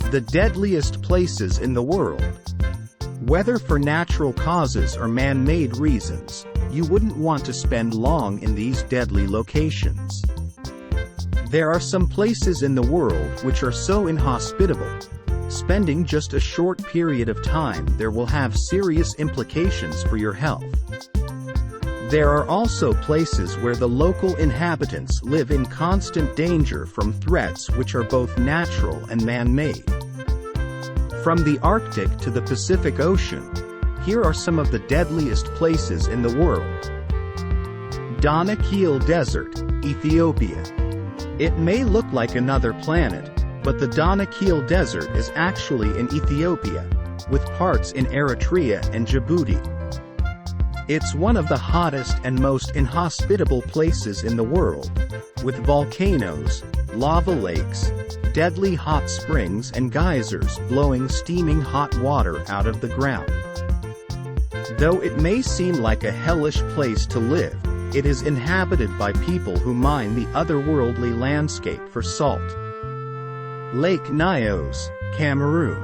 The deadliest places in the world. Whether for natural causes or man-made reasons, you wouldn't want to spend long in these deadly locations. There are some places in the world which are so inhospitable, spending just a short period of time there will have serious implications for your health. There are also places where the local inhabitants live in constant danger from threats which are both natural and man-made. From the Arctic to the Pacific Ocean, here are some of the deadliest places in the world. Danakil Desert, Ethiopia. It may look like another planet, but the Danakil Desert is actually in Ethiopia, with parts in Eritrea and Djibouti. It's one of the hottest and most inhospitable places in the world, with volcanoes, lava lakes, deadly hot springs and geysers blowing steaming hot water out of the ground. Though it may seem like a hellish place to live, it is inhabited by people who mine the otherworldly landscape for salt. Lake Nyos, Cameroon.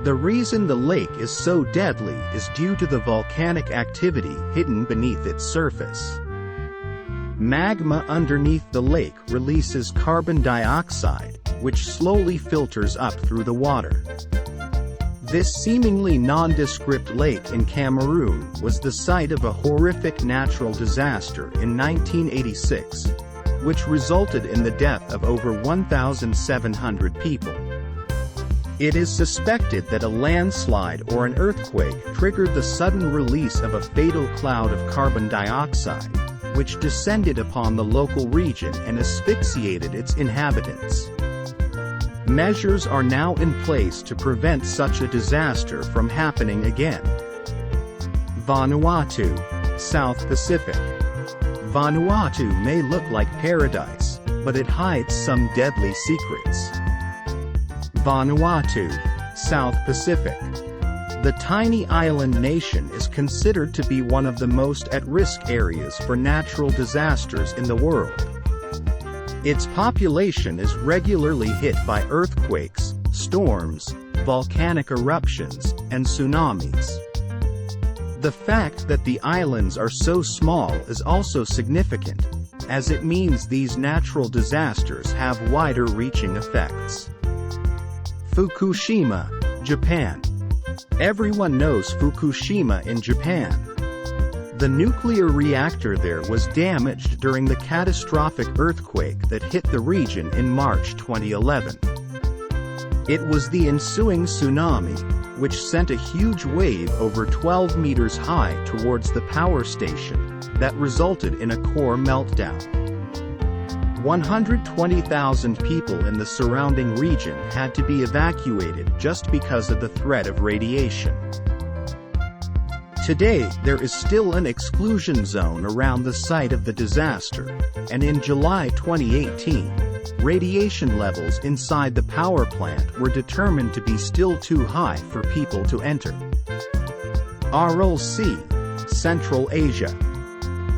The reason the lake is so deadly is due to the volcanic activity hidden beneath its surface. Magma underneath the lake releases carbon dioxide, which slowly filters up through the water. This seemingly nondescript lake in Cameroon was the site of a horrific natural disaster in 1986, which resulted in the death of over 1,700 people. It is suspected that a landslide or an earthquake triggered the sudden release of a fatal cloud of carbon dioxide, which descended upon the local region and asphyxiated its inhabitants. Measures are now in place to prevent such a disaster from happening again. Vanuatu, South Pacific. Vanuatu may look like paradise, but it hides some deadly secrets. Vanuatu, South Pacific. The tiny island nation is considered to be one of the most at-risk areas for natural disasters in the world. Its population is regularly hit by earthquakes, storms, volcanic eruptions, and tsunamis. The fact that the islands are so small is also significant, as it means these natural disasters have wider-reaching effects. Fukushima, Japan. Everyone knows Fukushima in Japan. The nuclear reactor there was damaged during the catastrophic earthquake that hit the region in March 2011. It was the ensuing tsunami, which sent a huge wave over 12 meters high towards the power station, that resulted in a core meltdown. 120,000 people in the surrounding region had to be evacuated just because of the threat of radiation. Today, there is still an exclusion zone around the site of the disaster, and in July 2018, radiation levels inside the power plant were determined to be still too high for people to enter. Aral Sea, Central Asia.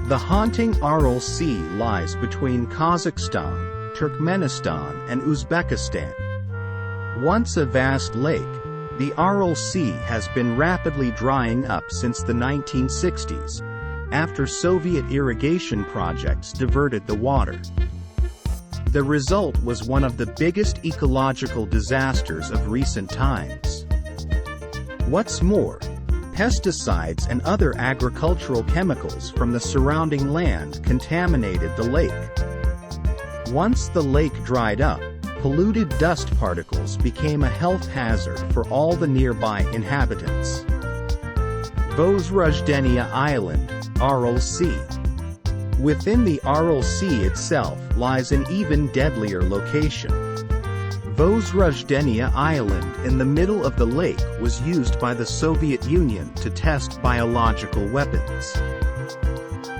The haunting Aral Sea lies between Kazakhstan, Turkmenistan, and Uzbekistan. Once a vast lake, the Aral Sea has been rapidly drying up since the 1960s, after Soviet irrigation projects diverted the water. The result was one of the biggest ecological disasters of recent times. What's more, pesticides and other agricultural chemicals from the surrounding land contaminated the lake. Once the lake dried up, polluted dust particles became a health hazard for all the nearby inhabitants. Vozrozhdeniya Island, Aral Sea. Within the Aral Sea itself lies an even deadlier location. Vozrozhdeniya Island in the middle of the lake was used by the Soviet Union to test biological weapons.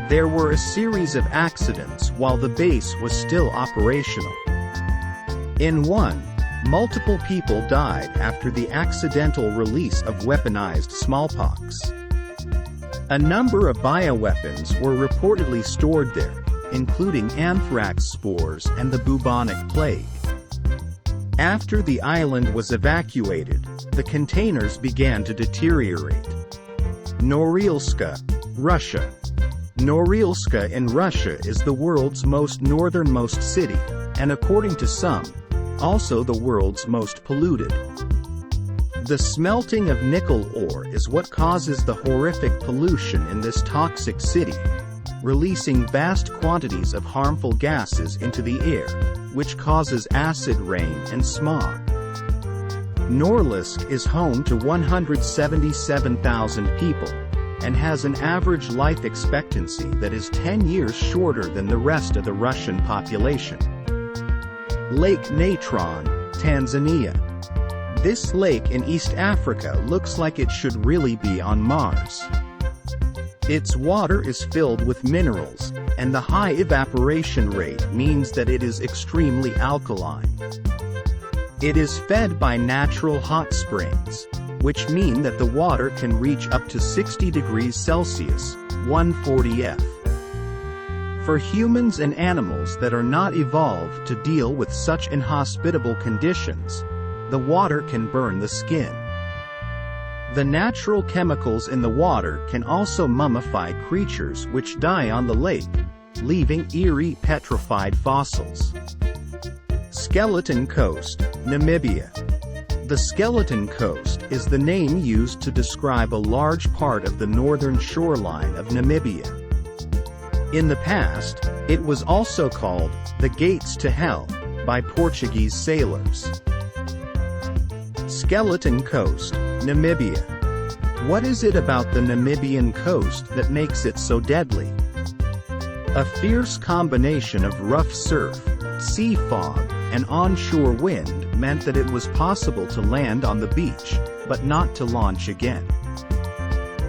There were a series of accidents while the base was still operational. In one, multiple people died after the accidental release of weaponized smallpox. A number of bioweapons were reportedly stored there, including anthrax spores and the bubonic plague. After the island was evacuated, the containers began to deteriorate. Norilsk, Russia. Norilsk in Russia is the world's most northernmost city, and according to some, also the world's most polluted. The smelting of nickel ore is what causes the horrific pollution in this toxic city, releasing vast quantities of harmful gases into the air, which causes acid rain and smog. Norilsk is home to 177,000 people, and has an average life expectancy that is 10 years shorter than the rest of the Russian population. Lake Natron, Tanzania. This lake in East Africa looks like it should really be on Mars. Its water is filled with minerals, and the high evaporation rate means that it is extremely alkaline. It is fed by natural hot springs, which mean that the water can reach up to 60 degrees Celsius, 140 F. For humans and animals that are not evolved to deal with such inhospitable conditions, the water can burn the skin. The natural chemicals in the water can also mummify creatures which die on the lake, leaving eerie petrified fossils. Skeleton Coast, Namibia. The Skeleton Coast is the name used to describe a large part of the northern shoreline of Namibia. In the past, it was also called the Gates to Hell by Portuguese sailors. Skeleton Coast, Namibia. What is it about the Namibian coast that makes it so deadly? A fierce combination of rough surf, sea fog, and onshore wind meant that it was possible to land on the beach, but not to launch again.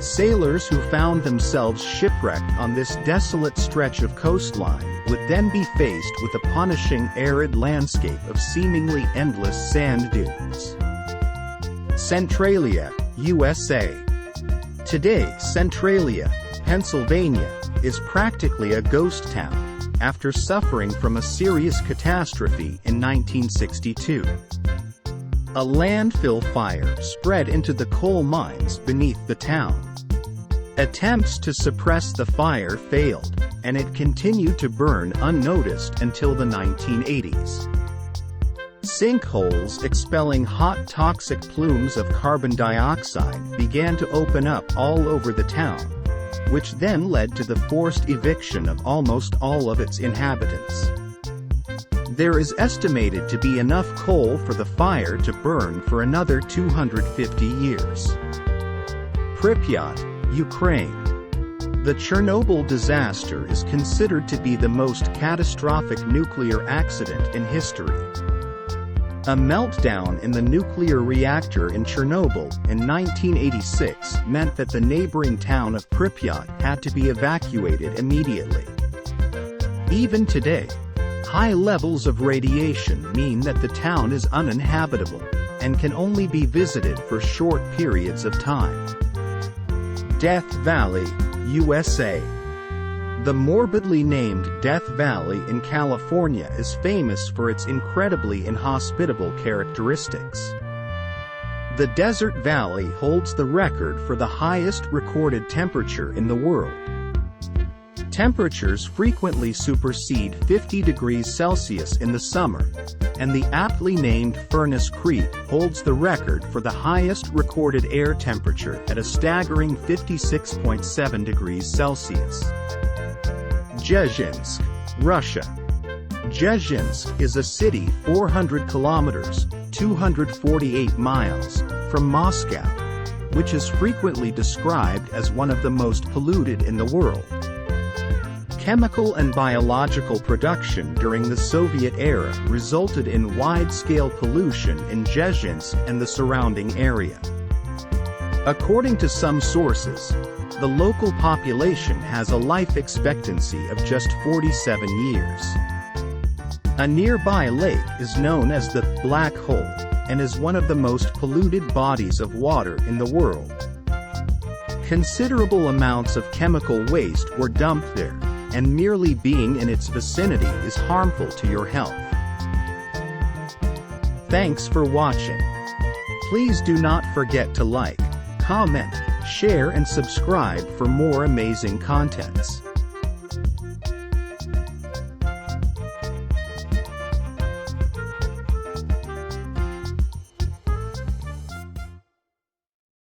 Sailors who found themselves shipwrecked on this desolate stretch of coastline would then be faced with a punishing arid landscape of seemingly endless sand dunes. Centralia, USA. Today, Centralia, Pennsylvania, is practically a ghost town, after suffering from a serious catastrophe in 1962. A landfill fire spread into the coal mines beneath the town. Attempts to suppress the fire failed, and it continued to burn unnoticed until the 1980s. Sinkholes expelling hot toxic plumes of carbon dioxide began to open up all over the town, which then led to the forced eviction of almost all of its inhabitants. There is estimated to be enough coal for the fire to burn for another 250 years. Pripyat, Ukraine. The Chernobyl disaster is considered to be the most catastrophic nuclear accident in history. A meltdown in the nuclear reactor in Chernobyl in 1986 meant that the neighboring town of Pripyat had to be evacuated immediately. Even today, high levels of radiation mean that the town is uninhabitable, and can only be visited for short periods of time. Death Valley, USA. The morbidly named Death Valley in California is famous for its incredibly inhospitable characteristics. The desert valley holds the record for the highest recorded temperature in the world. Temperatures frequently supersede 50 degrees Celsius in the summer, and the aptly named Furnace Creek holds the record for the highest recorded air temperature at a staggering 56.7 degrees Celsius. Dzhezhinsk, Russia. Dzhezhinsk is a city 400 kilometers, 248 miles, from Moscow, which is frequently described as one of the most polluted in the world. Chemical and biological production during the Soviet era resulted in wide-scale pollution in Dzhezhinsk and the surrounding area. According to some sources, the local population has a life expectancy of just 47 years. A nearby lake is known as the Black Hole, and is one of the most polluted bodies of water in the world. Considerable amounts of chemical waste were dumped there, and merely being in its vicinity is harmful to your health. Thanks for watching. Please do not forget to like, comment, share and subscribe for more amazing contents.